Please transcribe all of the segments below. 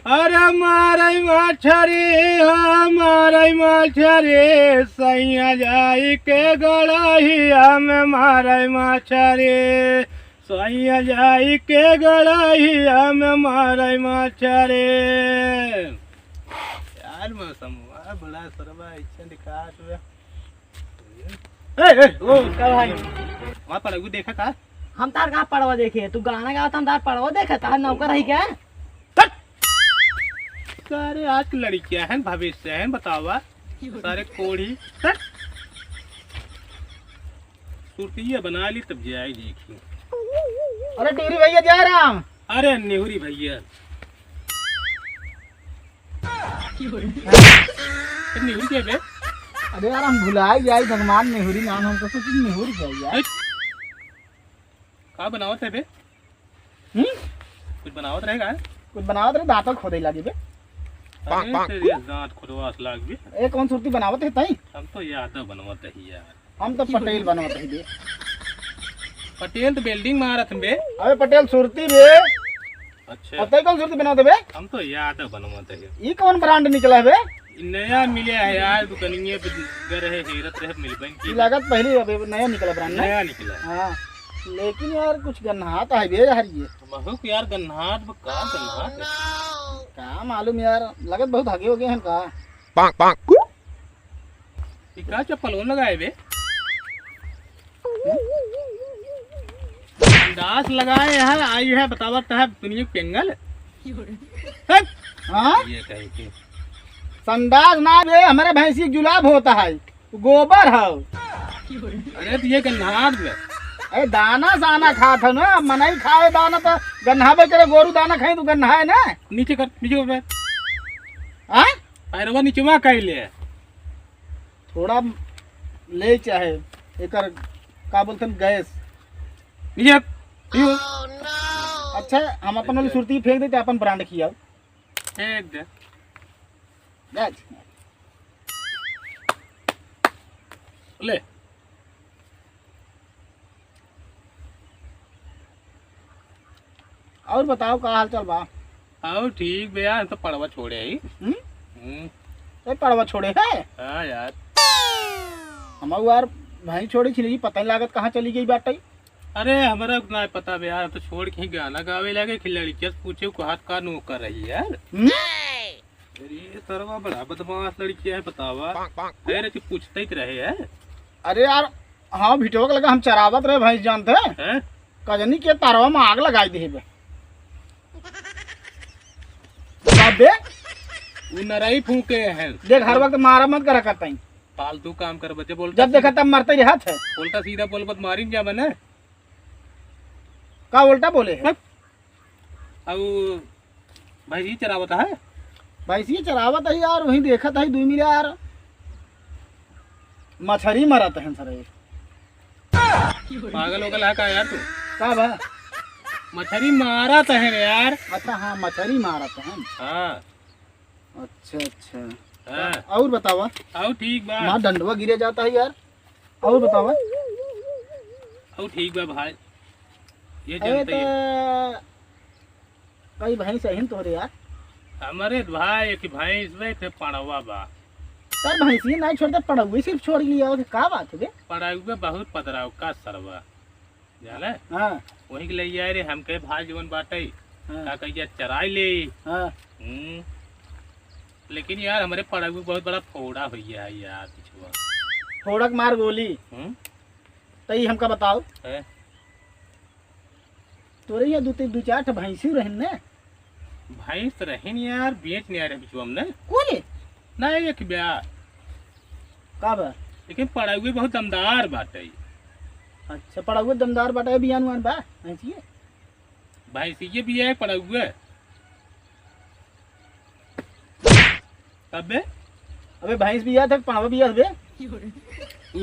अरे मारे मछरी हमारे मछरी सैया जाई के गड़हिया में मारे मछरी सैया जाई के गड़हिया में मारे मछरी। यार मौसम बड़ा सरवा ऐसा दिखा तुझे। ओ का भाई वहाँ पड़वा देखा का? हम तार कहाँ पड़वा देखे? तू गाना गाता हम तार पड़वा देखा? तार नौकर रही क्या? सारे आज की लड़कियां हैं, भविष्य है, बतावा सारे कोढ़ी सुर्तिया बना ली तब जाए देखी। अरे टिहरी भैया जय राम। अरे नेहुरी भैया नेहुरी क्या बे? अरे यार हम भुलाए जाए भगवान नेहुरी नाम हमको कुछ नेहुरी चाहिए। का बनावत है बे? कुछ बनावत रहेगा? कुछ बनावत रहे दांत खोदे लगे बे। दांत खुदवास लाग भी। ए कौन सुरती बनावत है तई? हम तो यादव बनवत है यार। हम तो पटेल बनवत है बे। पटेल तो बिल्डिंग मारत बे। अबे पटेल सुरती बे। अच्छा अब तई कौन सुरती बनावत बे? हम तो यादव बनवत है। ई कौन ब्रांड निकला है बे? नया मिले है यार, दुकानिए पे गर है, हेरत रहे मिल बैंक ई लागत पहले अबे नया निकला ब्रांड नया निकला। हां लेकिन यार कुछ गन्हात है बे यार ये। बहुत यार गन्हात का गन्हात का मालूम यार, लागत बहुत आगे हो गए हैं का। पाक पाक का चप्पल on लगाए बे? दास लगाए हैं, आई है बतावत है दुनिया पेंगल। हां ये कहे कि संडास ना बे, हमारे भैंसी जुलाब होता है, गोबर है। अरे तो ये गन्हात बे। अरे दाना साना खात है ना, मनाई खाए दाना तो गन्हाबे करे, गोरू दाना खाई तो गन्हा है ना। नीचे कर, नीचे कर पैर। हाँ पैरवा नीचेवा कर ले। थोड़ा ले चाहे एकर का बोलते हैं गैस नीचे कर। अच्छा हम अपन वाली सुरती फेंक देते, अपन ब्रांड खियाओ एक दे गैस। ले और बताओ का हाल चल बा? आओ ठीक बे यार, तो पड़वा छोड़े ही। ए पड़वा छोड़े है? हाँ यार हम यार भाई छोड़ी छी, पता नहीं लागत कहाँ चली गई बाटे। अरे हमारा ना पता बे यार, तो छोड़ के ही गाना गावे लगे कि लड़कियां पूछे को हाथ का नो कर रही है यार। अरे ये सरवा बड़ा बदमाश लड़की है बतावा। अरे तू पूछते ही रहे है। अरे यार हाँ भिटो के लगा हम चरावत रहे भैंस जानते हैं, कजनी के तारवा में आग लगाई दे बे। बे वो नराई फूके हैं। देख हर वक्त मारा मत करा करता ही, फालतू काम कर बच्चे बोल। जब देखा तब मरते ही हाथ है। उल्टा सीधा बोल मत मारी क्या बने का उल्टा बोले है? अब भाई जी चरावता है भैंसी चरावत है यार, वही देखा था 2 मिले यार मछरी मरत है सर। पागल होगल है का यार तू? का बा? मछली मारा तो है यार। अच्छा हाँ मछली मारत है। हाँ अच्छा अच्छा हाँ। और बतावा? आओ ठीक बा। माँ डंडवा गिरे जाता है यार। और बतावा? आओ ठीक बा भाई, ये अरे जानते हैं कई भैंस है तो यार। हमारे भाई एक भैंस में थे पड़वा बा। यार भैंसी नहीं छोड़ते, पड़ौगी सिर्फ छोड़ लिया और का बात है? पड़वा बहुत पतराव का सरवा जाने। हाँ वही के लिए रे हम कहे भाई जीवन बाटे हाँ का कहिया चराई ले। हाँ। लेकिन यार हमारे पड़वा बहुत बड़ा फोड़ा हुई है यार पिछुआ। फोड़क मार गोली तई हमका बताओ है? तोरे यहाँ 2-4 भैंसी रहन ने? भैंस रहन यार, बेच नहीं आ रहे पिछुआ हमने कोले ना एक ब्याह। का बा? लेकिन पड़वा बहुत दमदार बाटे। अच्छा पड़ौगे दमदार बाटा बियान वान बा भैंसी? भैंसिए भी है पड़वा तब अबे भैंस बिया था पड़वा बिया बे?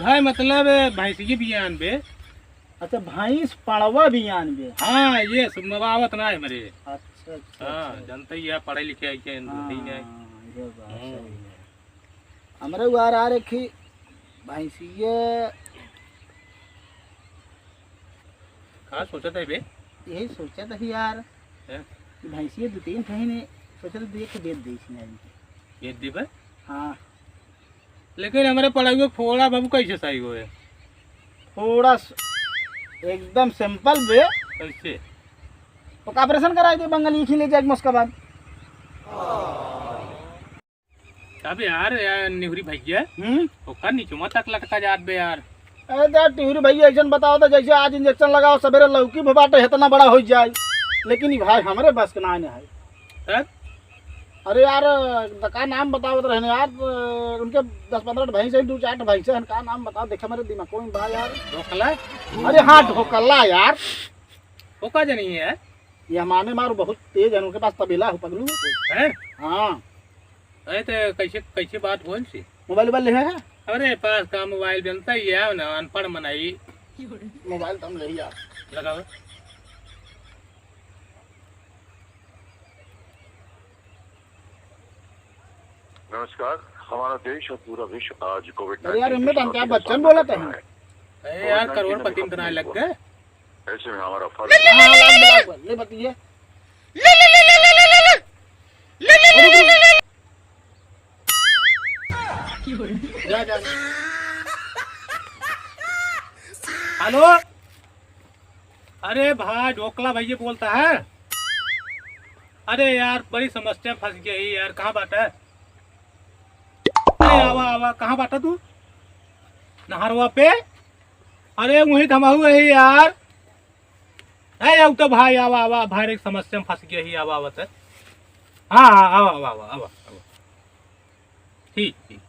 है मतलब भैंसिए भी आन बे। अच्छा भैंस पड़वा बियान बे। हाँ ये सुनवावत ना है मेरे। अच्छा अच्छा हाँ जानते ही है, पढ़े लिखे ऐसे नहीं है। ये बात सही है। हमारे उगार आ रखी भैंसिए कहाँ सोचा था बे? यही सोचा था यार हैं? कि भैंसिए 2-3 महीने सोचल देख दे दे इसने ये दीबे हाँ लेकिन हमारे पढ़ाई में फोड़ा बाबू कैसे सही हुए थोड़ा एकदम सिंपल बे कैसे तो ऑपरेशन कराई दे बंगाली खिले जाए मुस्का बाद अब यार निहुरी भैया ओकर नीचे मत तक लगता जात बे यार अरे यार टिहरी भैया ऐसा बताओ तो जैसे आज इंजेक्शन लगाओ सवेरे लौकी बाटे इतना बड़ा हो जाए लेकिन भाई हमारे बस के ना है सर अरे यार का नाम बताओ तो रहने यार उनके 10-15 भैंस है 2-4 भैंस है का नाम बताओ देखा मेरे दिमाग को में भाई यार ढोकला अरे हाँ ढोकला यार ओका जनी है ये हमारे मारो बहुत तेज है उनके पास तबेला हो पगलू है हाँ अरे तो कैसे कैसे बात बोल सी मोबाइल ले है अरे पास का मोबाइल बनता ही है ना अनपढ़ मनाई मोबाइल तो हम ले यार लगाओ नमस्कार, हमारा देश और पूरा विश्व आज कोविड अरे यार इनमें तो हम क्या बच्चन बोला था अरे यार करोड़पति में बनाने लग गए ऐसे में हमारा फर्ज ले बताइए जा जा हेलो अरे भाई ढोकला भैया बोलता है अरे यार बड़ी समस्या फंस गई यार कहाँ बात है अरे आवा आवा कहाँ बाटा तू नहरवा पे अरे वही थमाऊ है यार है तो भाई आवा आवा भाई एक समस्या में फंस गया ही आवा आवा सर हाँ हाँ आवा आवा आवा आवा आवा ठीक ठीक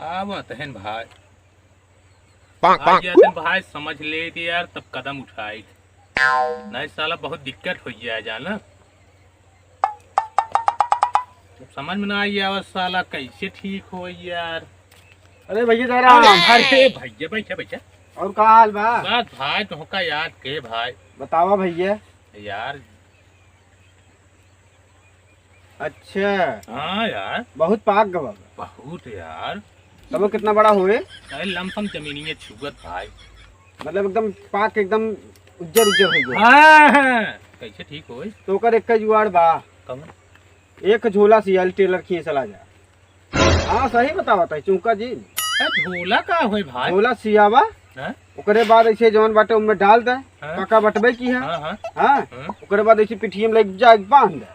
आवा तहन भाई भाई समझ ले थी यार तब कदम उठाई नहीं साला बहुत दिक्कत हो गया है जाना समझ में ना आई यार साला कैसे ठीक हो यार अरे भैया जा रहा अरे भैया बैठा बैठा और का हाल बा बस भाई तुमका याद के भाई बतावा भैया यार अच्छा हाँ यार बहुत पाक गवा बहुत यार तब वो कितना बड़ा हुए अरे लमसम जमीनी है छुगत भाई मतलब एकदम पाक एकदम उज्जर उज्जर हो गया हाँ कैसे ठीक हो तो कर एक का जुआड़ बा कम एक झोला सियाल टेलर खींच चला जा हाँ सही बतावा था चूका जी झोला का हो भाई झोला सियावा हाँ? ओकरे बाद ऐसे जवन बाटे उनमें डाल दे हाँ? काका बटबे की है हाँ हाँ हाँ हाँ? ओकरे बाद ऐसे पिठिए में लग जा बांध दे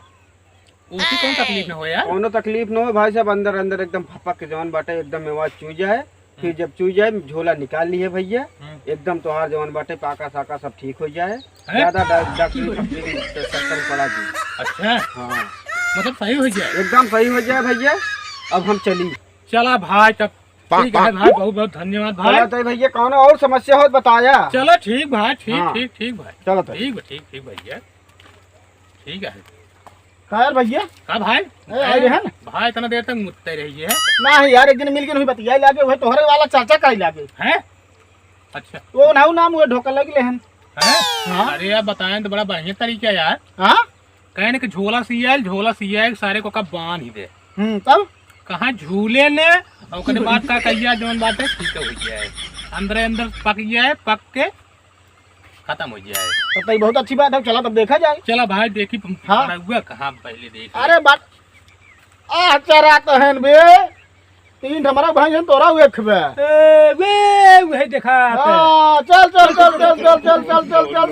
उसकी कौन तकलीफ न हो यार कोनो तकलीफ न हो भाई साहब अंदर अंदर एकदम फपक के जवन बाटे एकदम मेवा चू जाए फिर जब चू जाए झोला निकाल लिए भैया एकदम तोहार जवन बाटे पाका साका सब ठीक हो जाए ज्यादा डॉक्टर पड़ा जी अच्छा हाँ मतलब सही हो जाए एकदम सही हो जाए भैया अब हम चली चला भाई तब ठीक है भाई बहुत बहुत धन्यवाद भाई तो भैया कौन और समस्या हो बताया चलो ठीक भाई ठीक हाँ। ठीक ठीक भाई चलो ठीक ठीक भैया ठीक है खैर भैया का भाई है ना भाई इतना देर तक मुत्ते रही है ना यार एक दिन मिल के नहीं बतिया लागे वह तोहरे वाला चाचा का ही लागे हैं अच्छा वो नाउ नाम हुए ढोका लगे हन हैं हाँ। अरे यार बताएं तो बड़ा बढ़िया तरीका यार हाँ कहने के झोला सियाल सारे को कब बांध ही दे तब कहाँ झूले ने और उसके बाद का कहिया जौन बात है ठीक हो जाए अंदर अंदर पक जाए पक के खत्म हो जाए तो ये बहुत अच्छी बात है चला तब देखा जाए चला भाई देखी हाँ। हुआ कहाँ पहले देख अरे बात चरा तो है बे 3 हमारा भाई तोरा हुए खबे वही देखा चल चल चल चल चल चल चल चल चल